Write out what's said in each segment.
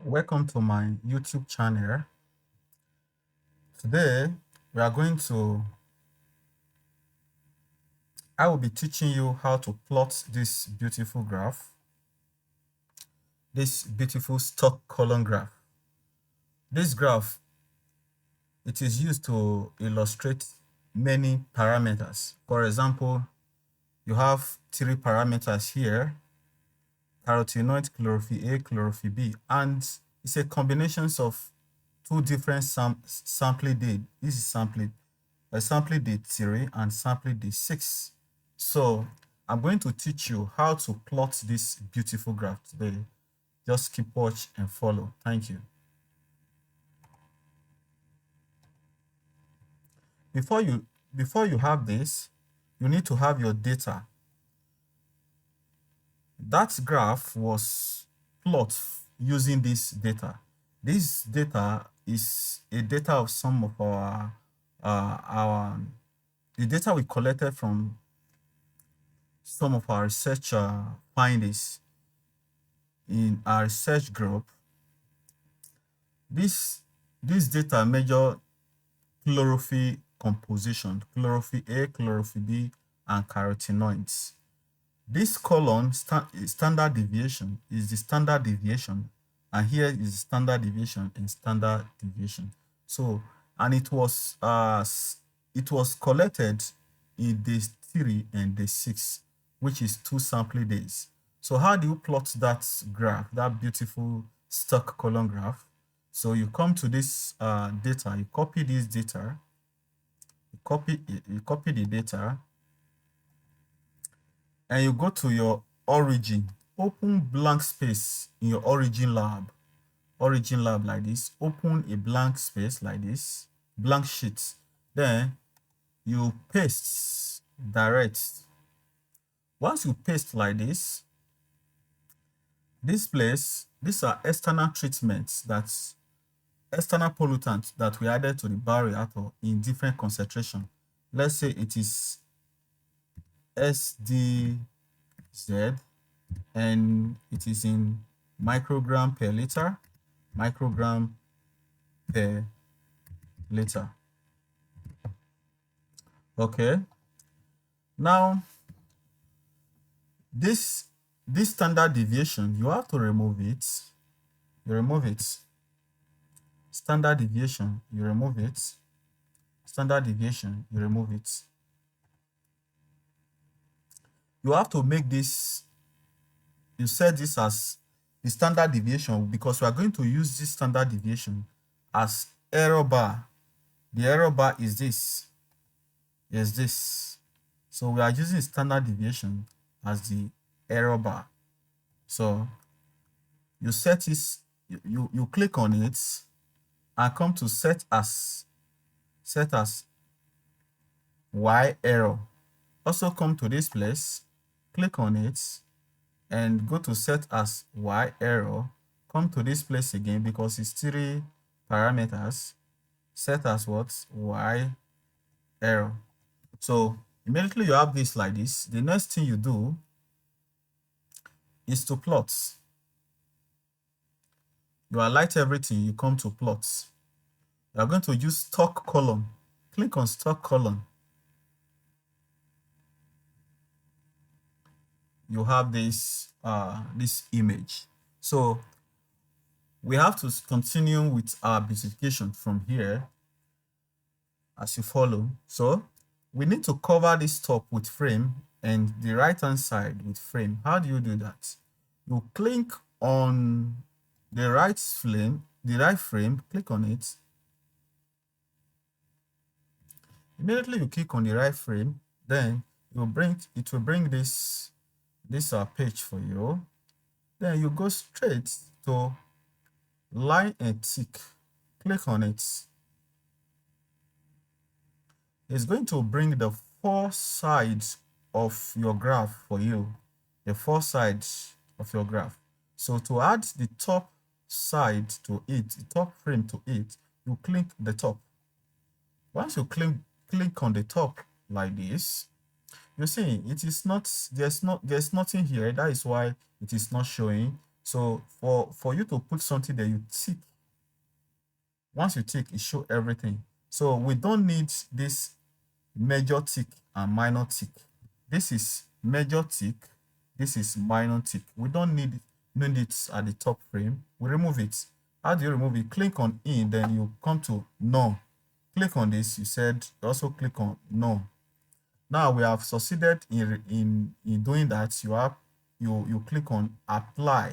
Welcome to my YouTube channel. Today we are going to I will be teaching you how to plot this beautiful graph, this beautiful stock column graph. This graph, it is used to illustrate many parameters. For example, you have three parameters here: carotenoid, chlorophyll A, chlorophyll B, and it's a combination of two different sampling date. This is sampling date 3 and sampling date 6. So I'm going to teach you how to plot this beautiful graph today. Just keep watch and follow. Thank you. Before you before you have this, you need to have your data. That graph was plot using this data. This data is a data of some of our the data we collected from some of our research findings in our research group. This data measure chlorophyll composition, chlorophyll A, chlorophyll B, and carotenoids. This column standard deviation is the standard deviation, and here is standard deviation and standard deviation. So, and it was collected in day 3 and day 6, which is 2 sampling days. So how do you plot that graph, that beautiful stock column graph? So you come to this data, you copy this data, you copy the data, and you go to your origin. Open blank space in your origin lab like this. Open a blank space like this, blank sheet. Then you paste direct. Once you paste like this place, these are external treatments, that's external pollutants that we added to the bioreactor in different concentration. Let's say it is SDZ, and it is in microgram per liter, microgram per liter. Okay. Now, this standard deviation, you have to remove it. You remove it. Standard deviation, you remove it. Standard deviation, you remove it. You have to make this, you set this as the standard deviation, because we are going to use this standard deviation as error bar. The error bar is this. So we are using standard deviation as the error bar. So you set this, you click on it and come to set as Y error. Also come to this place, click on it, and go to set as Y error. Come to this place again, because it's 3 parameters. Set as what? Y error. So immediately you have this like this. The next thing you do is to plot. You highlight everything, you come to plots. You are going to use stock column. Click on stock column. You have this this image. So we have to continue with our beautification from here as you follow. So we need to cover this top with frame and the right hand side with frame. How do you do that? You click on the right frame, click on it. Immediately you click on the right frame, then it will bring this page for you. Then you go straight to line and tick. Click on it. It's going to bring the 4 sides of your graph for you. The 4 sides of your graph. So to add the top side to it, the top frame to it, you click the top. Once you click on the top like this, you see it is not, there's nothing here. That is why it is not showing. So for you to put something there, you tick. Once you tick, it show everything. So we don't need this major tick and minor tick. This is major tick. This is minor tick. We don't need it at the top frame. We remove it. How do you remove it? Click on in, then you come to no. Click on this. You said also click on no. Now we have succeeded in doing that. You click on apply.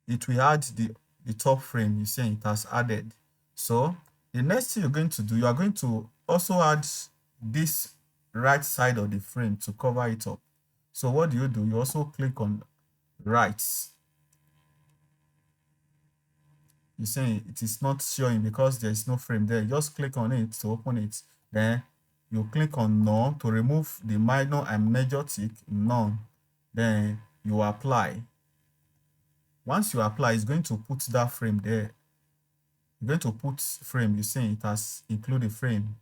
It will add the top frame. You see it has added. So the next thing you're going to do, you are going to also add this right side of the frame to cover it up. So what do? You also click on right. You're saying it is not showing because there is no frame there. Just click on it to open it. Then you click on none to remove the minor and major tick, none. Then you apply. Once you apply, it's going to put that frame there. You're going to put frame. You're saying it has included frame.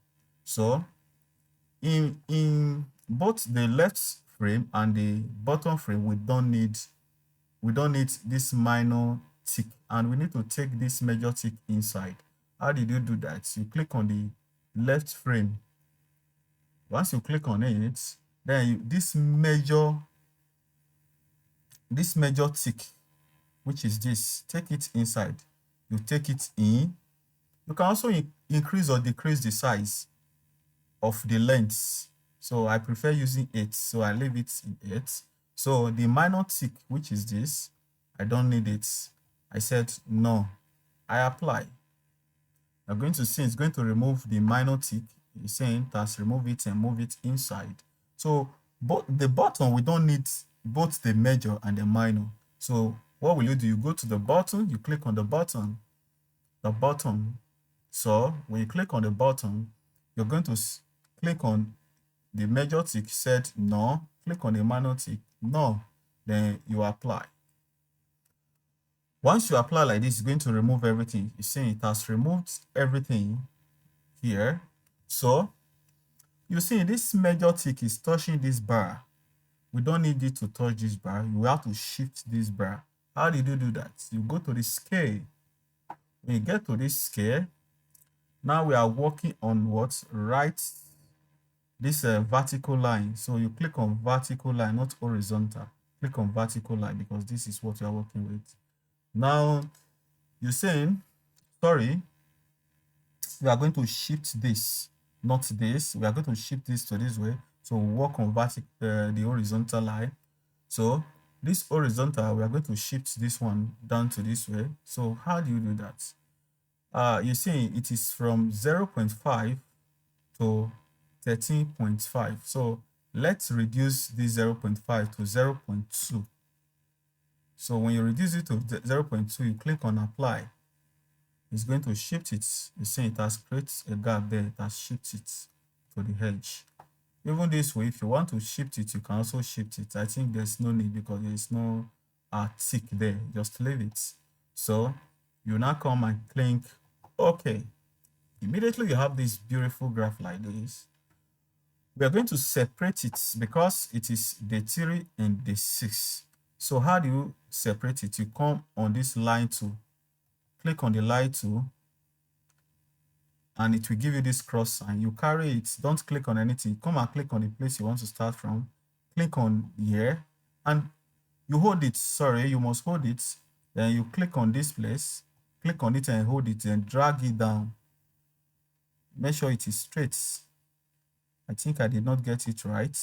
So in both the left frame and the bottom frame, we don't need this minor tick, and we need to take this major tick inside. How did you do that? You click on the left frame. Once you click on it, then this major tick, which is this, take it inside. You take it in. You can also increase or decrease the size of the length. So I prefer using 8, so I leave it in 8. So the minor tick, which is this, I don't need it. I said no. I apply. You're going to see it's going to remove the minor tick. It's saying that's remove it and move it inside. So but the bottom, we don't need both the major and the minor. So what will you do? You go to the button, you click on the button. So when you click on the button, you're going to click on the major tick, said no. Click on the minor tick, no. Then you apply. Once you apply like this, it's going to remove everything. It's saying it has removed everything here. So you see this major tick is touching this bar. We don't need it to touch this bar. You have to shift this bar. How did you do that? You go to the scale. When you get to this scale, now we are working on what? Right, this vertical line. So you click on vertical line, not horizontal. Click on vertical line because this is what you are working with. Now you're saying, sorry, we are going to shift this, not this. We are going to shift this to this way. So we work on the horizontal line. So this horizontal, we are going to shift this one down to this way. So how do you do that? You see it is from 0.5 to 13.5. So let's reduce this 0.5 to 0.2. So when you reduce it to 0.2, you click on apply. It's going to shift it. You see it has created a gap there. It has shifted it to the edge. Even this way, if you want to shift it, you can also shift it. I think there's no need because there is no tick there. Just leave it. So you now come and click OK. Immediately you have this beautiful graph like this. We are going to separate it because it is day 3 and day 6. So how do you separate it? You come on this line tool, click on the line tool, and it will give you this cross sign. You carry it, don't click on anything. Come and click on the place you want to start from. Click on here and you hold it. Sorry, you must hold it. Then you click on this place, click on it and hold it and drag it down. Make sure it is straight. I think I did not get it right.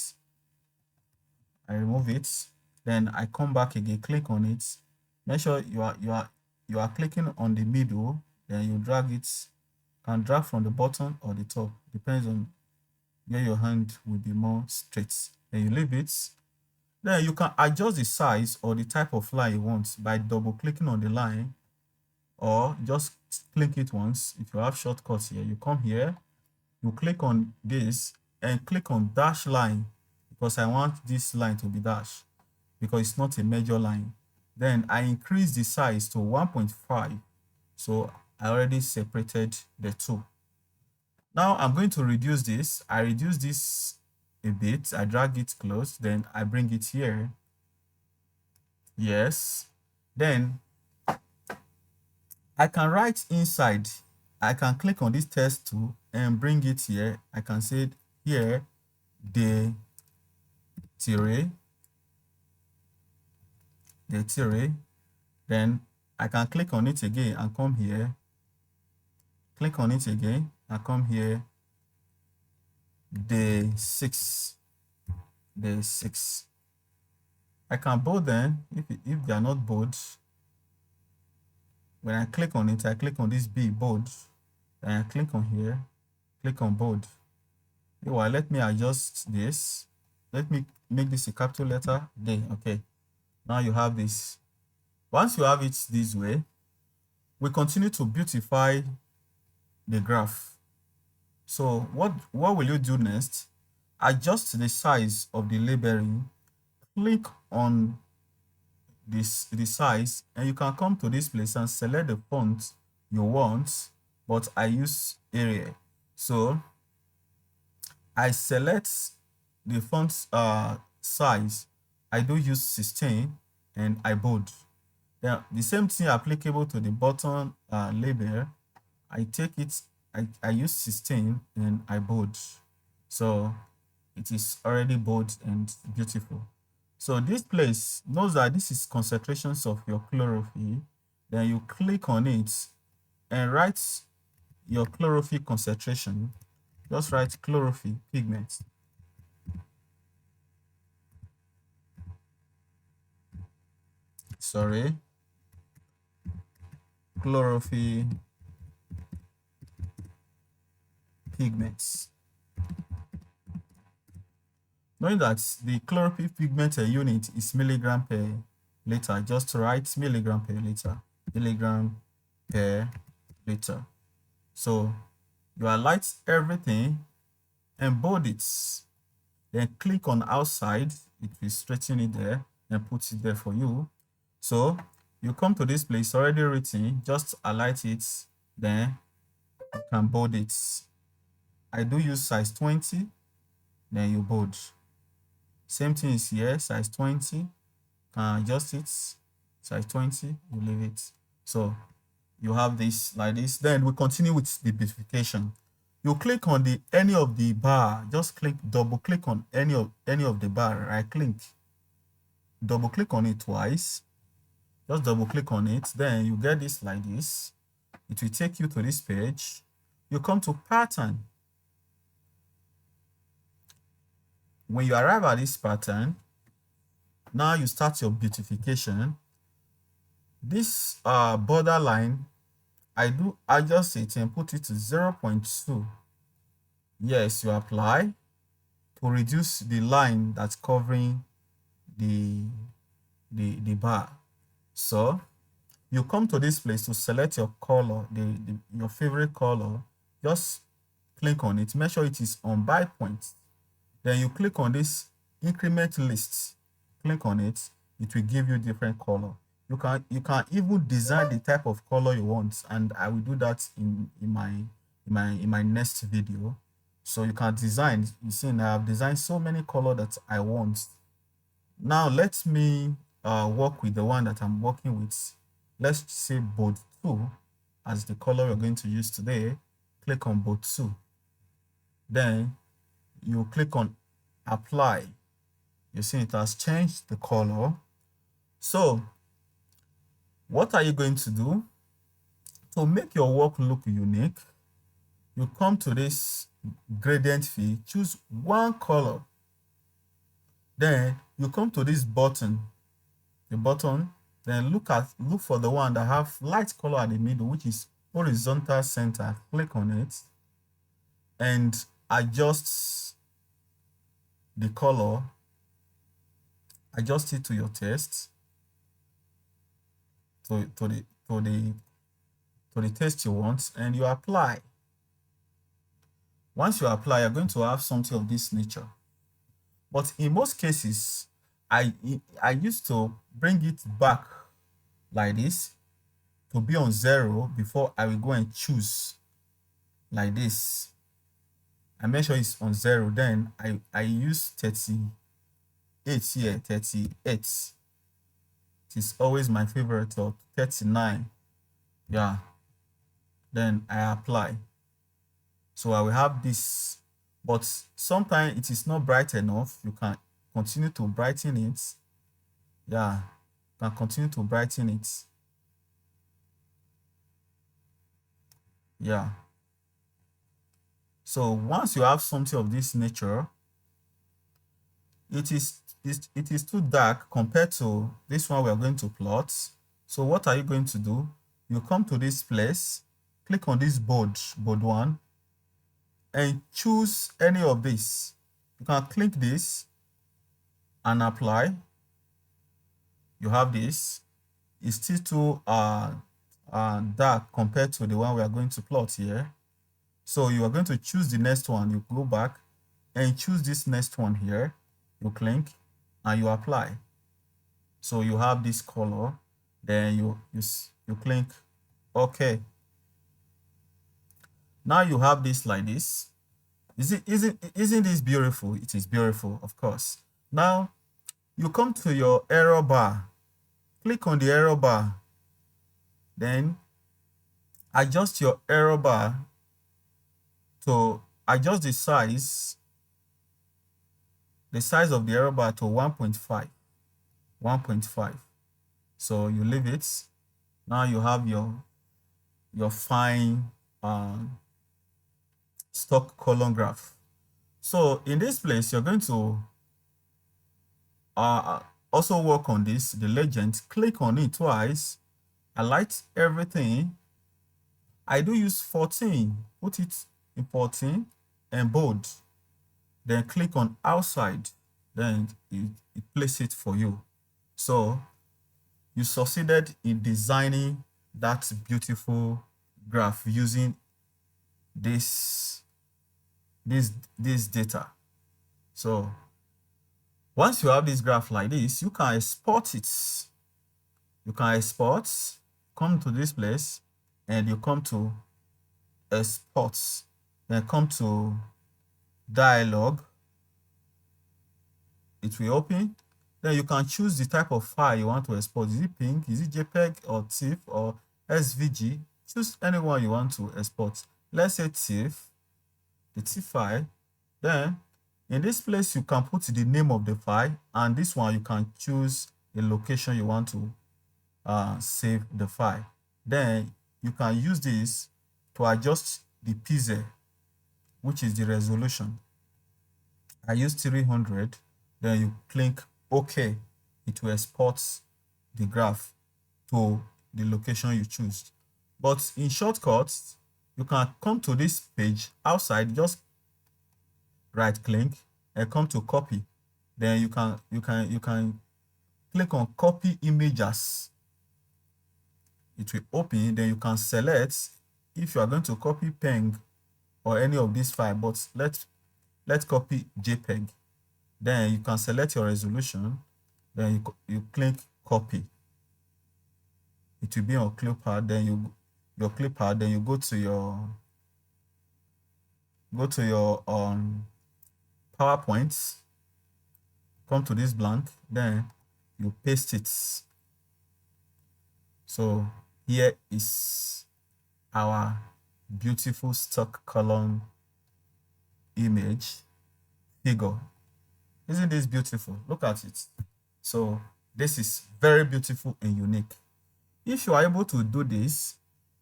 I remove it. Then I come back again, click on it. Make sure you are clicking on the middle. Then you drag it. Can drag from the bottom or the top. Depends on where your hand will be more straight. Then you leave it. Then you can adjust the size or the type of line you want by double clicking on the line, or just click it once. If you have shortcuts here, you come here, you click on this and click on dash line because I want this line to be dashed because it's not a major line. Then I increase the size to 1.5. So I already separated the two. Now I'm going to reduce this. I reduce this a bit, I drag it close, then I bring it here. Yes. Then I can write inside. I can click on this text tool and bring it here. I can say here, the tiret. Then I can click on it again and come here. Click on it again and come here. Day 6. I can bold them if they are not bold. When I click on it, I click on this B, bold. Then I click on here, click on bold. Well, let me adjust this. Let me make this a capital letter D. Okay. Now you have this. Once you have it this way, we continue to beautify the graph. So what will you do next? Adjust the size of the labeling. Click on the size, and you can come to this place and select the font you want, but I use Arial. So I select the font size. I do use 16 and I bold. Now the same thing applicable to the button label. I take it, I use 16 and I bold. So it is already bold and beautiful. So this place knows that this is concentrations of your chlorophyll. Then you click on it and write your chlorophyll concentration. Just write chlorophyll pigment. Sorry. Chlorophyll pigments. Knowing that the chlorophyll pigment unit is milligram per liter, just write milligram per liter. Milligram per liter. So you highlight everything and bold it. Then click on outside. It will straighten it there and put it there for you. So you come to this place already written, just highlight it, then you can bold it. I do use size 20, then you bold. Same thing is here, size 20. Can adjust it, size 20, you leave it. So you have this like this. Then we continue with the beautification. You click on any of the bar, just double click on any of the bar, right click, double click on it twice, just double click on it, then you get this like this. It will take you to this page. You come to pattern. When you arrive at this pattern, now you start your beautification. This borderline, I do adjust it and put it to 0.2. Yes, you apply to reduce the line that's covering the bar. So you come to this place to select your color, your favorite color. Just click on it, make sure it is on by point. Then you click on this increment list, click on it, it will give you different color. You can even design the type of color you want, and I will do that in my next video. So you can design. You see, I have designed so many color that I want. Now let me work with the one that I'm working with. Let's say bold 2 as the color we're going to use today. Click on bold 2. Then you click on apply. You see it has changed the color. So what are you going to do to make your work look unique? You come to this gradient field, choose one color. Then you come to this button, then look for the one that have light color at the middle, which is horizontal center. Click on it and adjust the color, adjust it to your taste, to the taste you want, and you apply. Once you apply, you're going to have something of this nature. But in most cases, I used to bring it back like this to be on 0 before I will go and choose like this. I make sure it's on 0. Then I use 38 here, 38. It is always my favorite, or 39. Yeah. Then I apply. So I will have this, but sometimes it is not bright enough. You can continue to brighten it. Yeah, you can continue to brighten it. Yeah. So once you have something of this nature, it is too dark compared to this one we are going to plot. So what are you going to do? You come to this place, click on this board 1, and choose any of this. You can click this and apply. You have this. It's still too dark compared to the one we are going to plot here. So you are going to choose the next one. You go back and choose this next one here. You click and you apply. So you have this color. Then you click OK. Now you have this like this. Isn't this beautiful? It is beautiful, of course. Now you come to your error bar. Click on the error bar. Then adjust your error bar to adjust the size of the error bar to 1.5. 1.5. So you leave it. Now you have your fine stock column graph. So in this place, you're going to also work on this, the legend. Click on it twice. Highlight everything. I do use 14. Put it in 14 and bold. Then click on outside. Then it places it for you. So you succeeded in designing that beautiful graph using this data. So once you have this graph like this, you can export it. You can export, come to this place, and you come to export, then come to dialog. It will open. Then you can choose the type of file you want to export. Is it PNG, is it JPEG, or TIFF, or SVG? Choose anyone you want to export. Let's say TIFF, the TIFF file. Then in this place, you can put the name of the file, and this one you can choose the location you want to save the file. Then you can use this to adjust the pixel, which is the resolution. I use 300. Then you click OK. It will export the graph to the location you choose. But in shortcuts, you can come to this page outside, just right click and come to copy. Then you can click on copy images. It will open. Then you can select if you are going to copy PNG or any of these files, but let's copy JPEG. Then you can select your resolution. Then you click copy. It will be on clipboard. Then your clipboard. Then you go to your PowerPoint. Come to this blank. Then you paste it. So here is our beautiful stock column image figure. Isn't this beautiful? Look at it. So this is very beautiful and unique. If you are able to do this,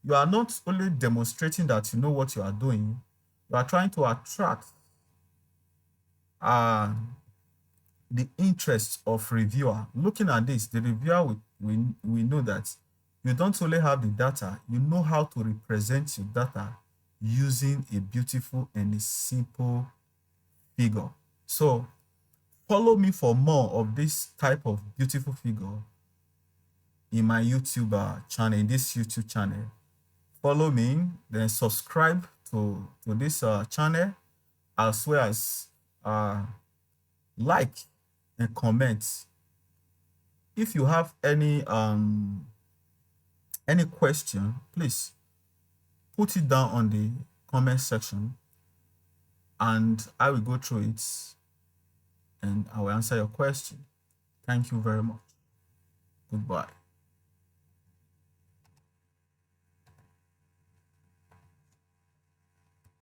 you are not only demonstrating that you know what you are doing, you are trying to attract the interest of reviewer. Looking at this, the reviewer we know that you don't only have the data, you know how to represent your data using a beautiful and a simple figure. So follow me for more of this type of beautiful figure in my YouTube channel, in this YouTube channel. Follow me, then subscribe to this channel, as well as like and comment. If you have any question, please put it down on the comment section. and I will go through it and I will answer your question. Thank you very much. Goodbye.